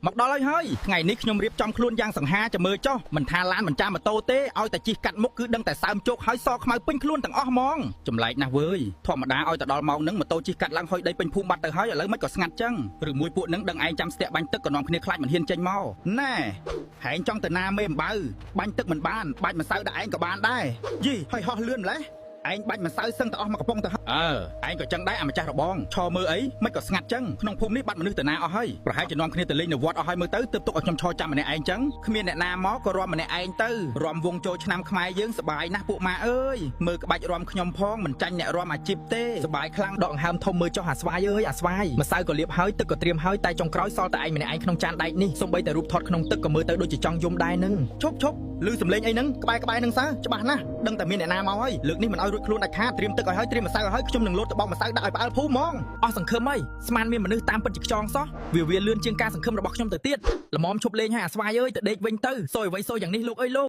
មកដល់ហើយថ្ងៃនេះខ្ញុំរៀបចំខ្លួនយ៉ាងសង្ហាចាំមើលចុះមិនថាឡានមិនចាម៉ូតូទេឲ្យតែជិះកាត់មុខគឺដឹងតែសើមជោគហើយសខ្មៅពេញខ្លួនទាំងអស់ហ្មងចម្លែកណាស់វើយធម្មតាឲ្យតែដល់ម៉ោងហ្នឹងម៉ូតូជិះកាត់ឡើងហុយដីពេញភូមិបាត់ទៅហើយឥឡូវមិនក៏ស្ងាត់ចឹងឬមួយពួកហ្នឹងដឹងឯងចាំស្ទាក់បាញ់ទឹកក៏នាំគ្នាខ្លាចមិនហ៊ានចេញមកណែហែងចង់ទៅណាមេអំបៅបាញ់ទឹកមិនបានបាច់ម្សៅដាក់ឯងក៏បានដែរយីហើយហោះលឿនម្លេះឯងបាច់ម្សៅសឹងតែអស់មកកំប៉ុងទៅឯងក៏ចឹងដែរអាម្ចាស់របងឈរមើលអីមិនក៏ស្ងាត់ចឹងក្នុងភូមិនេះបាត់មនុស្សទៅណាអស់ហើយប្រហែលជានាំគ្នាទៅលេងនៅវត្តអស់ហើយមើលទៅទើបទុកឲ្យខ្ញុំឈរចាំម្នាក់ឯងចឹងគ្មានអ្នកណាមកក៏រាំម្នាក់ឯងទៅរាំវងចូលឆ្នាំខ្មែរយើងសប្បាយណាស់ពួកម៉ាអើយមើលក្បាច់រាំខ្ញុំផងមិនចាញ់អ្នករាំអាជីពទេសប្បាយខ្លាំងដកដង្ហើមធំមើលចុះអាស្វាយអើយអាស្វាយម្សៅក៏លាបហើយទឹកក៏ត្រៀមហើយតែចុងក្រោយសល់តែឯងម្នាក់ឯងក្នុងចានដែកនេះសូម្បីតែរូបថតក្នុងទឹកក៏មើលទៅដូចជាចង់យំដែរនឹងឈប់ឮសំឡេងអីហ្នឹងក្បែរហ្នឹងសើច្បាស់ណាស់ដឹងតែមានអ្នកណាមកហើយលើកនេះមិនឲ្យរួចខ្លួនដាច់ខាតត្រៀមទឹកឲ្យហើយត្រៀមម្សៅឲ្យហើយខ្ញុំនឹងលោតទៅបោកម្សៅដាក់ឲ្យផ្អើលភូមិហ្មងអស់សង្ឃឹមហើយស្មានមានមនុស្សតាមពិតជាខ្យងសោះវាលឿនជាងការសង្ឃឹមរបស់ខ្ញុំទៅទៀតល្មមឈប់លេងហើយអាស្វាយអើយទៅដេកវិញទៅសួយអ្វីសួយយ៉ាងនេះលោកអើយលោក